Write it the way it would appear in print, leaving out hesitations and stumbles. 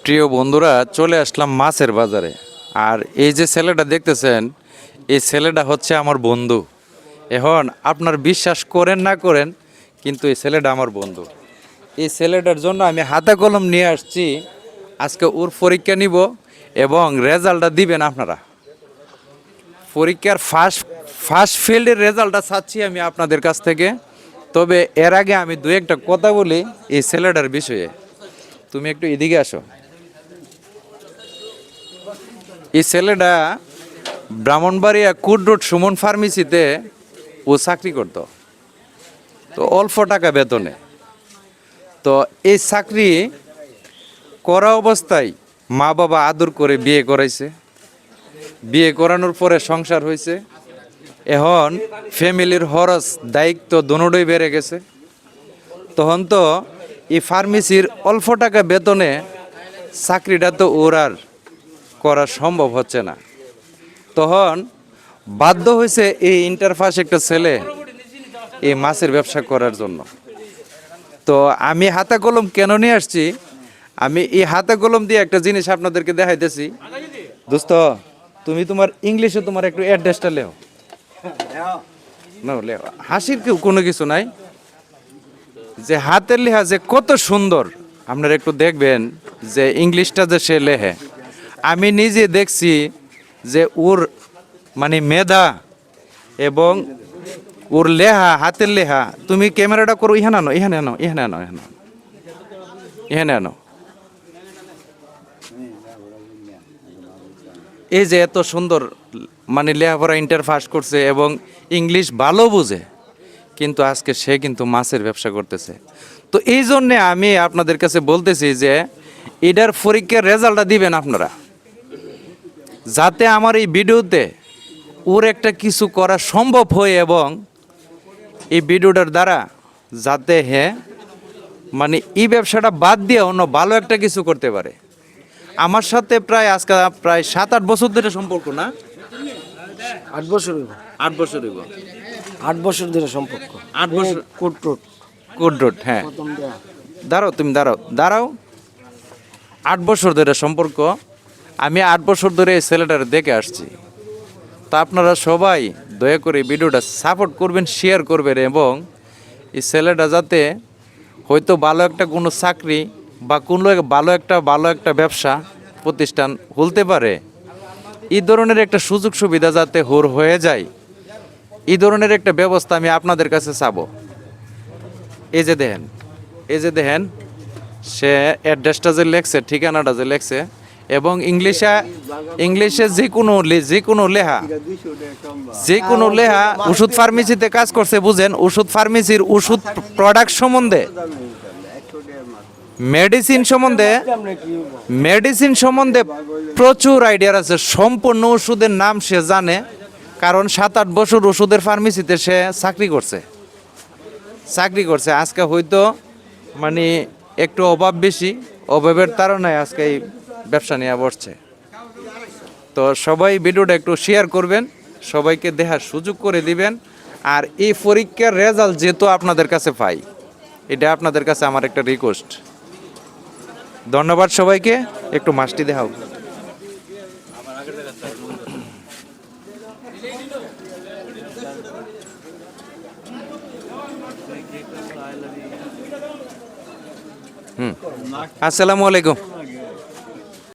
প্রিয় বন্ধুরা, চলে আসলাম মাছের বাজারে। আর এই যে ছেলেটা দেখতেছেন, এই ছেলেটা হচ্ছে আমার বন্ধু। এখন আপনার বিশ্বাস করেন না করেন, কিন্তু এই ছেলেটা আমার বন্ধু। এই ছেলেটার জন্য আমি হাতে কলম নিয়ে আসছি। আজকে ওর পরীক্ষা নিব এবং রেজাল্টটা দিবেন আপনারা। পরীক্ষার ফার্স্ট ফিল্ডের রেজাল্টটা চাচ্ছি আমি আপনাদের কাছ থেকে। তবে এর আগে আমি দু একটা কথা বলি এই ছেলেটার বিষয়ে। তুমি একটু এদিকে আসো। এই ছেলেটা ব্রাহ্মণবাড়িয়া কুড রোড সুমন ফার্মেসিতে ও চাকরি করত, তো অল্প টাকা বেতনে। তো এই চাকরি করা অবস্থায় মা বাবা আদর করে বিয়ে করাইছে। বিয়ে করানোর পরে সংসার হয়েছে। এখন ফ্যামিলির খরচ দায়িত্ব দুটোই বেড়ে গেছে। তখন তো এই ফার্মেসির অল্প টাকা বেতনে চাকরিটা তো ওর আর করা সম্ভব হচ্ছে না। তখন বাধ্য হয়েছে এই ইন্টারফাস একটা ছেলে এই মাছের ব্যবসা করার জন্য। তো আমি হাতে কলম কেন নিয়ে আসছি, আমি এই হাতে কলম দিয়ে একটা জিনিস আপনাদেরকে দেখাইতেছি। দোস্ত, তুমি তোমার ইংলিশে তোমার একটু অ্যাড্রেসটা লেও না, লেও। হাসির কেউ কোনো কিছু নাই, যে হাতের লেখা যে কত সুন্দর আপনারা একটু দেখবেন। যে ইংলিশটা যে সে লেখে, আমি নিজে দেখছি যে ওর মানে মেধা এবং ওর লেহা, হাতের লেহা। তুমি ক্যামেরাটা করো, ইহানে আনো, ইহানে আনো, ইহানে আনো, ইহানে আনো, ইহানে আনো। এই যে এত সুন্দর মানে লেখাপড়া ইন্টার পাস করছে এবং ইংলিশ ভালো বুঝে, কিন্তু আজকে সে কিন্তু মাছের ব্যবসা করতেছে। তো এই জন্যে আমি আপনাদের কাছে বলতেছি যে এটার পরীক্ষার রেজাল্টটা দিবেন আপনারা, যাতে আমার এই ভিডিওতে ওর একটা কিছু করা সম্ভব হয় এবং এই ভিডিওটার দ্বারা যাতে মানে এই ব্যবসাটা বাদ দিয়ে অন্য ভালো একটা কিছু করতে পারে। আমার সাথে আজকে প্রায় 7-8 বছর ধরে সম্পর্ক, না 8 বছর হইব। 8 বছর হইব। 8 বছর ধরে সম্পর্ক। 8 বছর। Coat road. কোড রোড, হ্যাঁ। প্রথম দেয়া। দাঁড়াও, তুমি দাঁড়াও। 8 বছর ধরে সম্পর্ক। আমি 8 বছর ধরে এই ছেলেটার দেখে আসছি। তা আপনারা সবাই দয়া করে ভিডিওটা সাপোর্ট করবেন, শেয়ার করবেন এবং এই ছেলেটা যাতে হয়তো ভালো একটা কোনো চাকরি বা কোনো ভালো একটা ব্যবসা প্রতিষ্ঠান খুলতে পারে, এই ধরনের একটা সুযোগ সুবিধা যাতে হয়ে যায়, এই ধরনের একটা ব্যবস্থা আমি আপনাদের কাছে চাবো। এই যে দেখেন সে অ্যাড্রেসটা যে লেখছে, ঠিকানাটা যে লেখছে এবং ইংলিশে যে কোনো লেহা ওষুধ ফার্মেসিতে কাজ করছে। বুঝেন, ওষুধ ফার্মেসির ওষুধ প্রোডাক্ট সম্বন্ধে, মেডিসিন সম্বন্ধে প্রচুর আইডিয়া আছে। সম্পূর্ণ ওষুধের নাম সে জানে, কারণ 7-8 বছর ওষুধের ফার্মেসিতে সে চাকরি করছে। আজকে হয়তো মানে একটু অভাব বেশি, অভাবের কারণে আজকে এই ব্যবসা নিয়ে বসছে। তো সবাই ভিডিওটা একটু শেয়ার করবেন, সবাইকে দেখার সুযোগ করে দিবেন। আর এই পরীক্ষার রেজাল্ট যেহেতু আপনাদের কাছে পাই, এটা আপনাদের কাছে আমার একটা রিকোয়েস্ট। ধন্যবাদ সবাইকে। একটু মাছটি দেখাও। আসসালামু আলাইকুম।